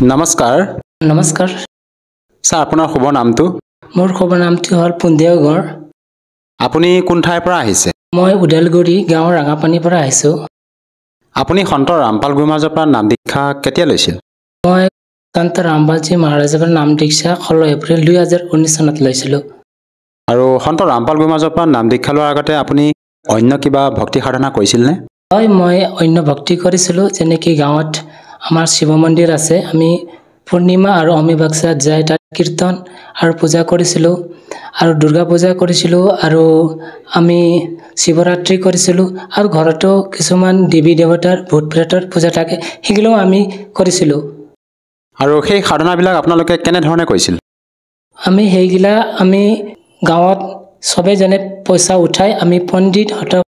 নমস্কাৰ নমস্কাৰ স্যাৰ আপোনাৰ শুভ নামটো মোৰ শুভ নামটো হ'ল পুন্দিয়াগড় আপুনি কোন ঠাইৰ পৰা আহিছে মই উদালগুৰি গাঁৱৰ ৰাঙাপানীৰ পৰা আহিছো আপুনি সন্ত ৰামপাল গুৰুমাজৰ পৰা নাম দীক্ষা কেতিয়া লৈছিল মই সন্ত ৰামপালজী মহাৰাজৰ পৰা নাম দীক্ষা 16 এপ্ৰিল 2019 চনত লৈছিলো আৰু সন্ত ৰামপাল গুৰুমাজৰ পৰা নাম দীক্ষা লোৱাৰ আগতে আপুনি অন্য কিবা ভক্তি সাধনা কৰিছিল নে হয় মই অন্য ভক্তি কৰিছিলো যেনে কি গাঁৱত আমাৰ শিৱ মন্দিৰ আছে আমি পূৰ্ণিমা আৰু অমাৱস্যাত যাই তাত কীৰ্তন আৰু পূজা কৰিছিলো আৰু দুৰ্গা পূজা কৰিছিলো আৰু আমি শিৱৰাত্ৰি কৰিছিলো আৰু ঘৰতো কিছুমান দেৱী দেৱতাৰ ভূত প্ৰেতৰ পূজা থাকে হিগিলো আমি কৰিছিলো আৰু সেই সাধনাবিলাক আপোনালোকে কেনে ধৰণে কৰিছিল আমি হেইগিলা আমি গাঁৱত সবে জনে পইচা উঠাই আমি পণ্ডিত হতক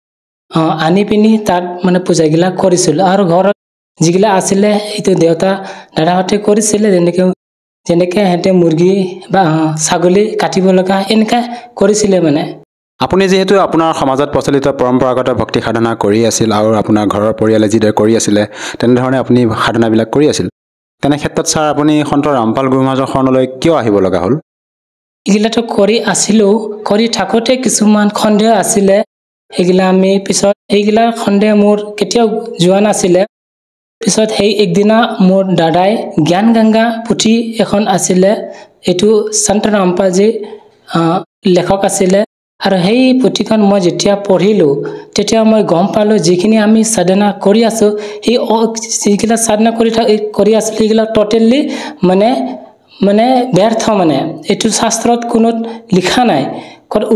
আনি পিনি তাত মানে পূজাগিলা কৰিছিল আৰু ঘৰত যিগিলা আছিলে এইটো দেউতা দাদাহতে কৰিছিলে যেনেকে হেতে মুৰ্গী বা ছাগলী কাটিব লগা এনেকা কৰিছিলে মানে আপুনি যেহেতু আপোনাৰ সমাজত প্ৰচলিত পৰম্পৰাগত ভক্তি সাধনা কৰি আছিল আৰু আপোনাৰ ঘৰৰ পৰিয়ালে যিদৰে কৰি আছিলে তেনে ধৰণে আপুনি সাধনাবিলাক কৰি আছিল তেনে ক্ষেত্ৰত স্যাৰ আপুনি সন্ত ৰামপাল গুৰুমাজৰ শৰণলৈ কিয় আহিব লগা হ'ল ইগিলাটো কৰি আছিলো কৰি থাকোতে কিছুমান খন্দেহ আছিলে এগিলা আমি পিছত এইগিলা খন্দেহ মোৰ কেতিয়াও যোৱা নাছিলে পিছত সেই একদিনা মোৰ দাদাই জ্ঞান গংগা পুথি এখন আছিলে এটো সন্ত ৰামপালজী লেখক আছিলে আৰু সেই পুথিখন মই যেতিয়া পঢ়িলো তেতিয়া মই গম পালো যিখিনি আমি সাধনা কৰি আছো এই যিগিলা সাধনা কৰি আছিল এইগিলা টোটালি মানে ব্যৰ্থ মানে এটো শাস্ত্ৰত কোনো লিখা নাই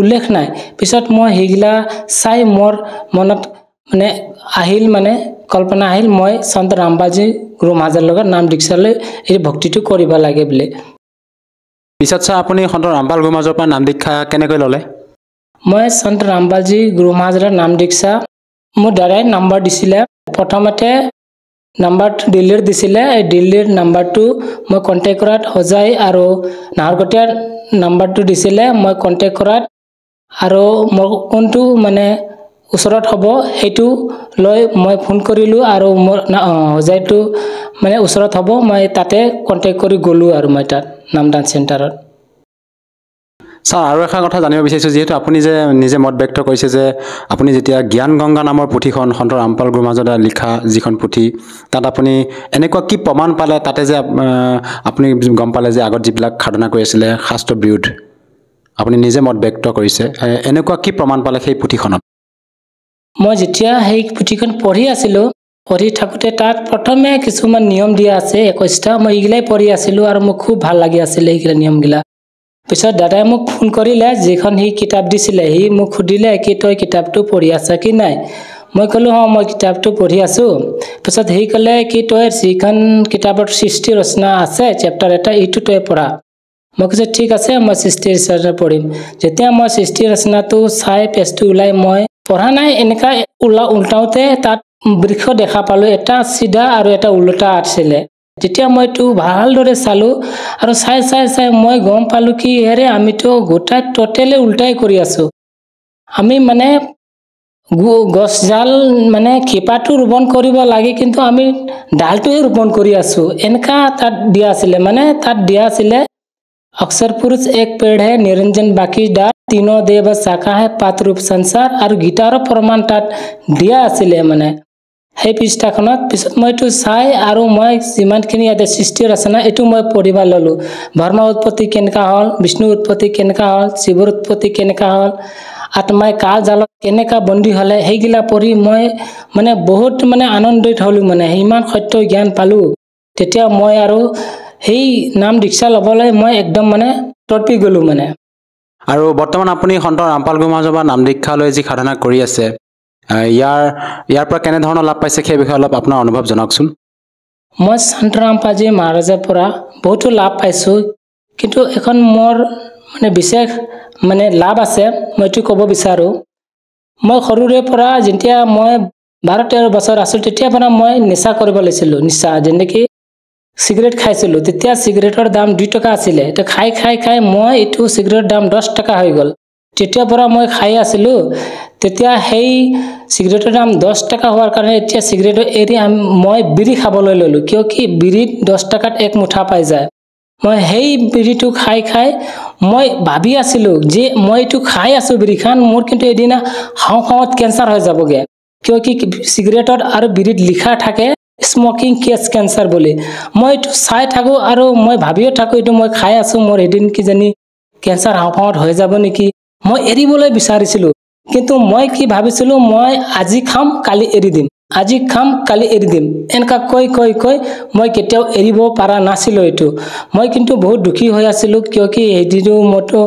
উল্লেখ নাই পিছত মই হেগিলা চাই মোৰ মনত মানে আহিল মানে কল্পনা আহিল মই সন্ত ৰামপালজী গুৰুমাজৰ লগত নাম দীক্ষা লৈ এই ভক্তিটো কৰিব লাগে বুলি পিছত স্যাৰ আপুনি সন্ত ৰামপাল গুৰুমাজৰ পৰা নাম দীক্ষা কেনেকৈ ল'লে মই সন্ত ৰামপালজী গুৰুমাজৰ নাম দীক্ষা মোৰ দাদাই নম্বৰ দিছিলে প্ৰথমতে নম্বৰটো দিল্লীৰ দিছিলে এই দিল্লীৰ নম্বৰটো মই কন্টেক্ট কৰাত হজাই আৰু নাহৰকটীয়াৰ নম্বৰটো দিছিলে মই কন্টেক্ট কৰাত আৰু মই কোনটো মানে ওচৰত হ'ব হেতু লৈ মই ফোন কৰিলো আৰু মোৰ হজাইটো মানে ওচৰত হ'ব মই তাতে কন্টেক্ট কৰি গলো আৰু মই তাত নামদান চেণ্টাৰত স্যাৰ আৰু এটা কথা জানিব বিচাৰিছো যেহেতু আপুনি যে নিজে মত ব্যক্ত কৰিছে যে আপুনি যেতিয়া জ্ঞান গংগা নামৰ পুথিখন সন্ত ৰামপাল গুৰুমাজৰ দ্বাৰা লিখা যিখন পুথি তাত আপুনি এনেকুৱা কি প্ৰমাণ পালে তাতে যে আপুনি গম পালে যে আগত যিবিলাক সাধনা কৰি আছিলে শাস্ত্ৰ বিৰুদ্ধ আপুনি নিজে মত ব্যক্ত কৰিছে এনেকুৱা কি প্ৰমাণ পালে সেই পুথিখনত মই যেতিয়া সেই পুথিখন পঢ়ি আছিলো পঢ়ি থাকোতে তাত প্ৰথমে কিছুমান নিয়ম দিয়া আছে 21টা মই ইগিলাই পঢ়ি আছিলো আৰু মোক খুব ভাল লাগি আছিল এই নিয়মগিলা পিছত দাদাই মোক ফোন কৰিলে যিখন হি কিতাপ দিছিলে হি মোক খুদিলে কি তই কিতাপটো পঢ়ি আছা কি নাই মই কলো মই কিতাপটো পঢ়ি আছো পিছত হি কলে কি তই যিখন কিতাপৰ সৃষ্টি ৰচনা আছে চেপ্টাৰ এটা ইটো তই পঢ়া মই কৈছো ঠিক আছে মই সৃষ্টি ৰচনা পঢ়িম যেতিয়া মই সৃষ্টি ৰচনাটো চাই পেজটো উলাই মই পঢ়া নাই এনেকা উল্টাওতে তাত বৃক্ষ দেখা পালো এটা সিধা আৰু এটা উল্টা আছিলে যেতিয়া মই তো ভালদৰে চালো আৰু চাই মই গম পালো কি হেৰে আমি তো গোটা টোটালি উল্টাই কৰি আছো আমি মানে গছজাল মানে খেপাটো ৰোপণ কৰিব লাগে কিন্তু আমি ডালটোহে ৰোপণ কৰি আছো এনেকা তাত দিয়া আছিলে মানে তাত দিয়া আছিলে अक्षर पुरुष एक पेड़ है निरंजन बाकी डाल तीनों देव शाखा है पात रूप संसार और गीतारो प्रमाण तात দিয়া আছিলে মানে সেই পৃষ্ঠাখনত পিছত মইটো চাই আৰু মই যিমানখিনি ইয়াতে সৃষ্টি ৰচনা এটো মই পঢ়িবা ললো ব্ৰহ্মা উৎপত্তি কেনেকা হল বিষ্ণু উৎপত্তি কেনেকা হল শিৱৰ উৎপত্তি কেনেকা হল আত্মাই কাল জালত কেনেকা বন্দী হলে হেগিলা পঢ়ি মই মানে বহুত মানে আনন্দিত হলো মানে ইমান সত্য জ্ঞান পালো তেতিয়া মই আৰু সেই নাম দীক্ষা লবলৈ মই একদম মানে তৰপি গলো মানে আৰু বৰ্তমান আপুনি সন্ত ৰামপাল গুৰুমাজৰ পৰা নাম দীক্ষা লৈ যি সাধনা কৰি আছে ইয়াৰ পৰা কেনে ধৰণৰ লাভ পাইছে সেই বিষয়ে অলপ আপোনাৰ অনুভৱ জনাওকচোন মই সন্ত ৰামপালজী মহাৰাজৰ পৰা বহুতো লাভ পাইছো কিন্তু এখন মোৰ মানে বিশেষ মানে লাভ আছে মইটো ক'ব বিচাৰো মই সৰুৰে পৰা যেতিয়া মই 12-13 বছৰ আছিল তেতিয়া পৰা মই নিচা কৰিব লৈছিলো নিচা যেনেকি সিগাৰেট খাইছিলো তেতিয়া সিগাৰেটৰ দাম 2 টকা আছিল এটা খাই মই এটো সিগাৰেটৰ দাম 10 টকা হৈ গল তেতিয়াৰ পৰা মই খাই আছিলোঁ তেতিয়া সেই চিগাৰেটৰ দাম 10 টকা হোৱাৰ কাৰণে এতিয়া চিগাৰেট এৰি মই বিড়ি খাবলৈ ল'লোঁ কিয় কি বিড়িত 10 টকাত এক মুঠা পাই যায় মই সেই বিড়িটো খাই খাই মই ভাবি আছিলোঁ যে মই এইটো খাই আছোঁ বিড়িখান মোৰ কিন্তু এদিনা হাওঁফাওঁত কেঞ্চাৰ হৈ যাবগে কিয় কি চিগাৰেটত আৰু বিড়িত লিখা থাকে স্মকিং কেছ কেঞ্চাৰ বুলি মই এইটো চাই থাকোঁ আৰু মই ভাবিও থাকোঁ এইটো মই খাই আছোঁ মোৰ এদিন কিজানি কেঞ্চাৰ হাওঁফাওঁত হৈ যাব নেকি মই এৰিবলৈ বিচাৰিছিলোঁ কিন্তু মই কি ভাবিছিলোঁ মই আজি খাম কালি এৰি দিম আজি খাম কালি এৰি দিম এনেকা কৈ মই কেতিয়াও এৰিব পৰা নাছিলোঁ এইটো মই কিন্তু বহুত দুখী হৈ আছিলোঁ কিয় কি এইটো মোৰতো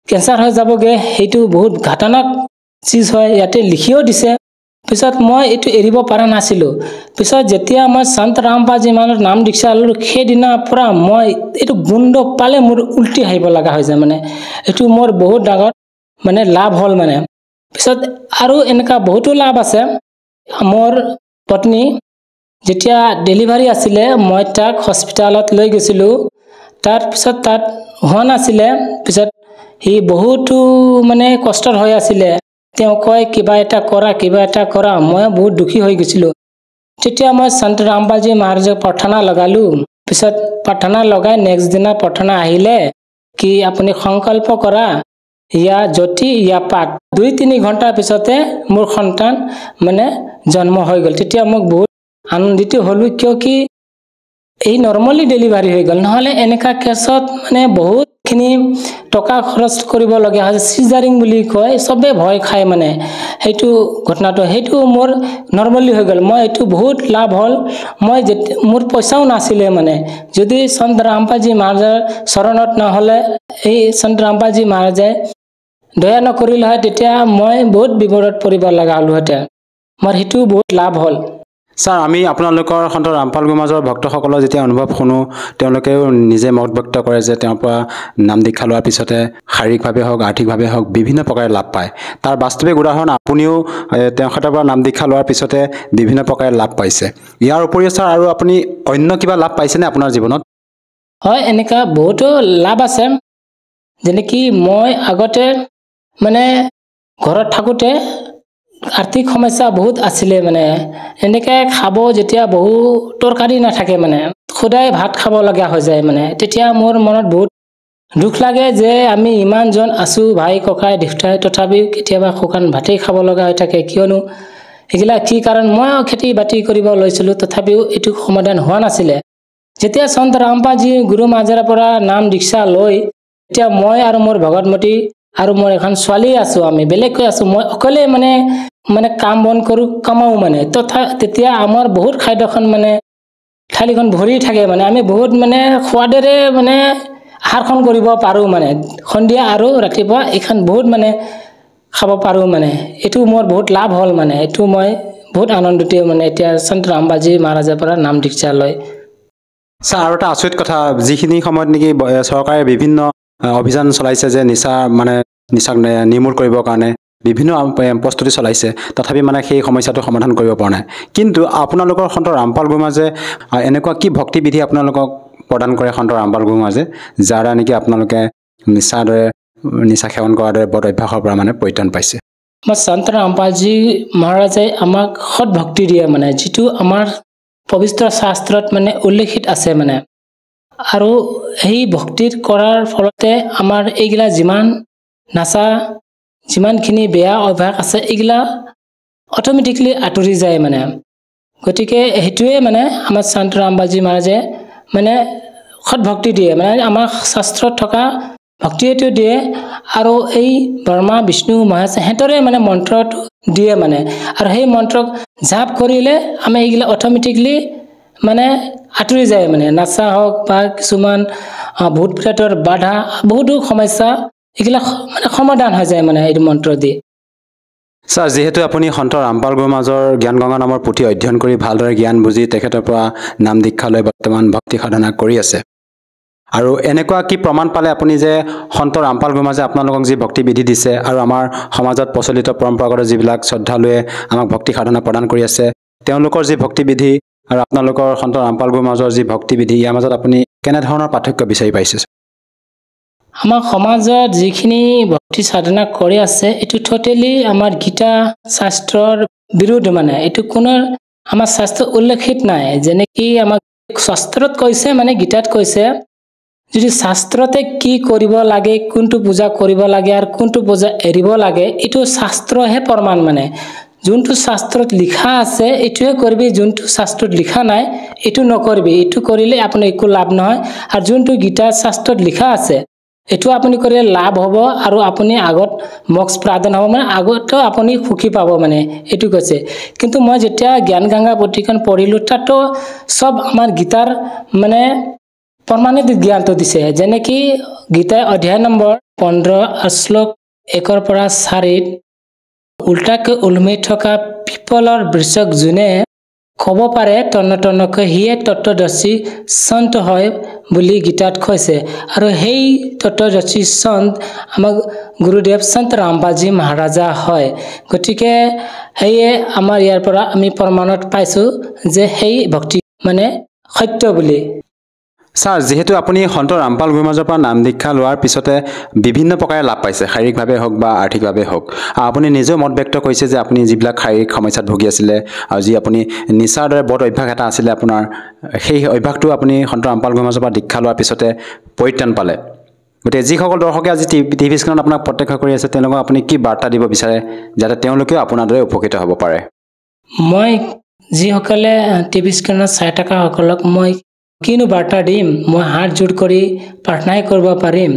কেঞ্চাৰ হৈ যাবগে সেইটো বহুত ঘাতনাক চিজ হয় ইয়াতে লিখিও দিছে পিছত মই এইটো এৰিব পৰা নাছিলোঁ পিছত যেতিয়া মই সন্ত ৰামপালজী মানৰ নাম দীক্ষা ল'লোঁ সেইদিনাৰ পৰা মই এইটো গোন্ধ পালে মোৰ উল্টি আহিব লগা হৈ যায় মানে এইটো মোৰ বহুত ডাঙৰ মানে লাভ হ'ল মানে পিছত আৰু এনেকা বহুতো লাভ আছে মোৰ পত্নী যেতিয়া ডেলিভাৰী আছিলে মই তাক হস্পিটালত লৈ গৈছিলোঁ তাৰ পিছত তাত হোৱা নাছিলে পিছত সি বহুতো মানে কষ্টৰ হৈ আছিলে তেওঁ কয় কিবা এটা কৰা মই বহুত দুখী হৈ গৈছিলোঁ তেতিয়া মই সন্ত ৰামপালজী মহাৰাজক প্ৰাৰ্থনা লগালোঁ পিছত প্ৰাৰ্থনা লগাই নেক্সট দিনা প্ৰাৰ্থনা আহিলে কি আপুনি সংকল্প কৰা ইয়া জ্যোতি ইয়া পাক 2-3 ঘণ্টাৰ পিছতে মোৰ সন্তান মানে জন্ম হৈ গ'ল তেতিয়া মোক বহুত আনন্দিত হ'লোঁ কিয় কি এই নৰ্মেলি ডেলিভাৰী হৈ গ'ল নহ'লে এনেকা কেছত মানে বহুতখিনি টকা খৰচ কৰিব লগা হয় সিজাৰিং বুলি কয় চবে ভয় খায় মানে সেইটো ঘটনাটো সেইটো মোৰ নৰ্মেলি হৈ গ'ল মই এইটো বহুত লাভ হ'ল মই মোৰ পইচাও নাছিলে মানে যদি সন্ত ৰামপালজী মহাৰাজৰ চৰণত নহ'লে এই সন্ত ৰামপালজী মহাৰাজে দয়া নকৰিলে হয় তেতিয়া মই বহুত বিপদত পৰিব লগা হ'লোহেঁতেন মোৰ সেইটো বহুত লাভ হ'ল ছাৰ আমি আপোনালোকৰ সন্ত ৰামপাল গুৰুমাজৰ ভক্তসকলৰ যেতিয়া অনুভৱ শুনো তেওঁলোকেও নিজে মত ব্যক্ত কৰে যে তেওঁৰ পৰা নাম দীক্ষা লোৱাৰ পিছতে শাৰীৰিকভাৱে হওক আৰ্থিকভাৱে হওক বিভিন্ন প্ৰকাৰে লাভ পায় তাৰ বাস্তৱিক উদাহৰণ আপুনিও তেখেতৰ পৰা নাম দীক্ষা লোৱাৰ পিছতে বিভিন্ন প্ৰকাৰে লাভ পাইছে ইয়াৰ উপৰিও ছাৰ আৰু আপুনি অন্য কিবা লাভ পাইছেনে আপোনাৰ জীৱনত হয় এনেকা বহুতো লাভ আছে যেনেকি মই আগতে মানে ঘৰত থাকোঁতে আৰ্থিক সমস্যা বহুত আছিলে মানে এনেকৈ খাব যেতিয়া বহু তৰকাৰী নাথাকে মানে সদায় ভাত খাব লগা হৈ যায় মানে তেতিয়া মোৰ মনত বহুত দুখ লাগে যে আমি ইমানজন আছোঁ ভাই ককাই দেউতাই তথাপিও কেতিয়াবা শুকান ভাতেই খাব লগা হৈ থাকে কিয়নো এইগিলা কি কাৰণ মই খেতি বাতি কৰিব লৈছিলোঁ তথাপিও এইটো সমাধান হোৱা নাছিলে যেতিয়া সন্ত ৰামপালজী গুৰু মহাৰাজৰ পৰা নাম দীক্ষা লৈ এতিয়া মই আৰু মোৰ ভগতমতী আৰু মোৰ এখন ছোৱালী আছোঁ আমি বেলেগকৈ আছোঁ মই অকলে মানে কাম বন কৰোঁ কামাও মানে তেতিয়া আমাৰ বহুত খাদ্যখন মানে থালিখন ভৰি থাকে মানে আমি বহুত মানে সোৱাদেৰে মানে আহাৰখন কৰিব পাৰোঁ মানে সন্ধিয়া আৰু ৰাতিপুৱা এইখন বহুত মানে খাব পাৰোঁ মানে এইটো মোৰ বহুত লাভ হ'ল মানে এইটো মই বহুত আনন্দিত মানে এতিয়া সন্ত ৰামপালজী মহাৰাজৰ পৰা নাম দীক্ষা লৈ ছাৰ আৰু এটা আচৰিত কথা যিখিনি সময়ত নেকি চৰকাৰে বিভিন্ন অভিযান চলাইছে যে নিচাক নিৰ্মূল কৰিবৰ কাৰণে বিভিন্ন প্ৰস্তুতি চলাইছে তথাপি মানে সেই সমস্যাটো সমাধান কৰিব পৰা নাই কিন্তু আপোনালোকৰ সন্ত ৰামপাল গুৰুমাজে এনেকুৱা কি ভক্তিবিধি আপোনালোকক প্ৰদান কৰে সন্ত ৰামপাল গুৰুমাজে যাৰ দ্বাৰা নেকি আপোনালোকে নিচা সেৱন কৰাৰ দৰে বদ অভ্যাসৰ পৰা মানে পৰিত্ৰাণ পাইছে মই সন্ত ৰামপালজী মহাৰাজে আমাক সৎ ভক্তি দিয়ে মানে যিটো আমাৰ পবিত্ৰ শাস্ত্ৰত মানে উল্লেখিত আছে মানে আৰু সেই ভক্তিৰ কৰাৰ ফলতে আমাৰ এইগিলা যিমানখিনি বেয়া অভ্যাস আছে এইগিলা অট'মেটিকলি আঁতৰি যায় মানে গতিকে সেইটোৱে মানে আমাৰ সন্ত ৰামপালজী মহাৰাজে মানে সৎ ভক্তি দিয়ে মানে আমাৰ শাস্ত্ৰত থকা ভক্তিটো দিয়ে আৰু এই ব্ৰহ্মা বিষ্ণু মহেশ সিহঁতৰে মানে মন্ত্ৰটো দিয়ে মানে আৰু সেই মন্ত্ৰক জাপ কৰিলে আমি এইগিলা অট'মেটিকলি মানে আঁতৰি যায় মানে নাচা হওক বা কিছুমান ভূত প্ৰেতৰ বাধা বহুতো সমস্যা এইগিলা মানে সমাধান হৈ যায় মানে এই মন্ত্ৰ দি ছাৰ যিহেতু আপুনি সন্ত ৰামপাল গুৰুমাজৰ জ্ঞান গংগা নামৰ পুথি অধ্যয়ন কৰি ভালদৰে জ্ঞান বুজি তেখেতৰ পৰা নাম দীক্ষা লৈ বৰ্তমান ভক্তি সাধনা কৰি আছে আৰু এনেকুৱা কি প্ৰমাণ পালে আপুনি যে সন্ত ৰামপাল গুৰুমাজে আপোনালোকক যি ভক্তি বিধি দিছে আৰু আমাৰ সমাজত প্ৰচলিত পৰম্পৰাগত যিবিলাক শ্ৰদ্ধালুৱে আমাক ভক্তি সাধনা প্ৰদান কৰি আছে তেওঁলোকৰ যি ভক্তি বিধি আৰু আপোনালোকৰ সন্ত ৰামপাল গুৰুমাজৰ যি ভক্তি বিধি ইয়াৰ মাজত আপুনি কেনেধৰণৰ পাৰ্থক্য বিচাৰি পাইছে আমাৰ সমাজত যিখিনি ভক্তি সাধনা কৰি আছে এইটো টোটেলি আমাৰ গীতা শাস্ত্ৰৰ বিৰুদ্ধ মানে এইটো কোনো আমাৰ শাস্ত্ৰ উল্লেখিত নাই যেনেকি আমাক শাস্ত্ৰত কৈছে মানে গীতাত কৈছে যদি শাস্ত্ৰতে কি কৰিব লাগে কোনটো পূজা কৰিব লাগে আৰু কোনটো পূজা এৰিব লাগে এইটো শাস্ত্ৰহে প্ৰমাণ মানে যোনটো শাস্ত্ৰত লিখা আছে এইটোহে কৰিবি যোনটো শাস্ত্ৰত লিখা নাই এইটো নকৰিবি এইটো কৰিলে আপোনাৰ একো লাভ নহয় আৰু যোনটো গীতা শাস্ত্ৰত লিখা আছে এইটো আপুনি কৰিলে লাভ হ'ব আৰু আপুনি আগত মোক্ষ প্ৰাপ্ত হ'ব মানে আগতো আপুনি সুখী পাব মানে এইটো কৈছে কিন্তু মই যেতিয়া জ্ঞান গংগা পুথিখন পঢ়িলো তাতো সব আমাৰ গীতাৰ মানে প্ৰমাণিত জ্ঞানটো দিছে যেনেকি গীতা অধ্যায় নম্বৰ 15 শ্লোক 1 পৰা 4 উল্টাকে উলমি থকা পিপলৰ বৃক্ষক যোনে ক'ব পাৰে তন্নতন্নকৈ হিয়ে তত্ত্বদৰ্শী সন্ত হয় বুলি গীতাত কৈছে আৰু সেই তত্ত্বদৰ্শী সন্ত আমাক গুৰুদেৱ সন্ত ৰামপালজী মহাৰাজা হয় গতিকে সেয়ে আমাৰ ইয়াৰ পৰা আমি প্ৰমাণত পাইছো যে সেই ভক্তি মানে সত্য বুলি ছাৰ যেহেতু আপুনি সন্ত ৰামপাল গুৰুমাজৰ পৰা নাম দীক্ষা লোৱাৰ পিছতে বিভিন্ন প্ৰকাৰে লাভ পাইছে শাৰীৰিকভাৱে হওক বা আৰ্থিকভাৱে হওক আপুনি নিজেও মত ব্যক্ত কৰিছে যে আপুনি যিবিলাক শাৰীৰিক সমস্যাত ভুগি আছিলে আৰু যি আপুনি নিচাৰ দৰে বদ অভ্যাস এটা আছিলে আপোনাৰ সেই অভ্যাসটো আপুনি সন্ত ৰামপাল গুৰুমাজৰ পৰা দীক্ষা লোৱাৰ পিছতে পৰিত্ৰাণ পালে গতিকে যিসকল দৰ্শকে আজি টিভি স্ক্ৰীণত আপোনাক প্ৰত্যক্ষ কৰি আছে তেওঁলোকক আপুনি কি বাৰ্তা দিব বিচাৰে যাতে তেওঁলোকেও আপোনাৰ দৰে উপকৃত হ'ব পাৰে মই যিসকলে টিভি স্ক্ৰীণত চাই থকা সকলক মই কিনো বাৰ্তা দিম মই হাত জোৰ কৰি প্ৰাৰ্থনাই কৰিব পাৰিম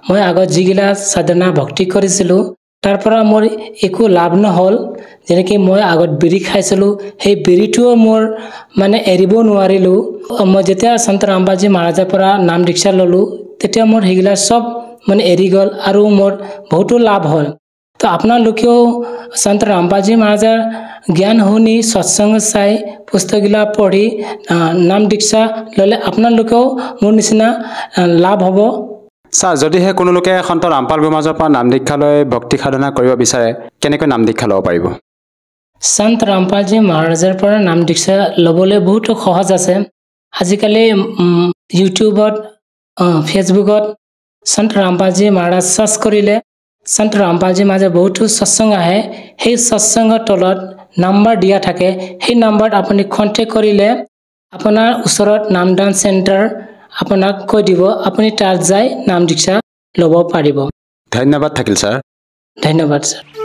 মই আগত যিগিলা সাধনা ভক্তি কৰিছিলোঁ তাৰ পৰা মোৰ একো লাভ নহ'ল যেনেকৈ মই আগত বিড়ি খাইছিলোঁ সেই বিড়িটোও মোৰ মানে এৰিব নোৱাৰিলোঁ মই যেতিয়া সন্ত ৰামপালজী মহাৰাজাৰ পৰা নাম দীক্ষা ল'লোঁ তেতিয়া মোৰ সেইগিলা সব মানে এৰি গ'ল আৰু মোৰ বহুতো লাভ হ'ল তো আপোনালোকেও সন্ত ৰামপালজী মহাৰাজাৰ জ্ঞান শুনি সৎসংগ চাই পুস্তকগিলা পঢ়ি নাম দীক্ষা ল'লে আপোনালোকেও মোৰ নিচিনা লাভ হ'ব ছাৰ যদিহে কোনো লোকে সন্ত ৰামপাল গুৰুমাজৰ পৰা নাম দীক্ষা লৈ ভক্তি সাধনা কৰিব বিচাৰে কেনেকৈ নাম দীক্ষা ল'ব পাৰিব সন্ত ৰামপালজী মহাৰাজাৰ পৰা নাম দীক্ষা ল'বলৈ বহুত সহজ আছে আজিকালি ইউটিউবত ফেচবুকত সন্ত ৰামপালজী মহাৰাজ সাৰ্চ কৰিলে সন্ত ৰামপালজী মহাৰাজৰ বহুতো সৎসংগ আহে সেই সৎসংগৰ তলত নাম্বাৰ দিয়া থাকে সেই নাম্বাৰত আপুনি কণ্টেক্ট কৰিলে আপোনাৰ ওচৰত নামদান চেণ্টাৰ আপোনাক কৈ দিব আপুনি তাত যাই নাম দীক্ষা ল'ব পাৰিব ধন্যবাদ থাকিল ছাৰ ধন্যবাদ ছাৰ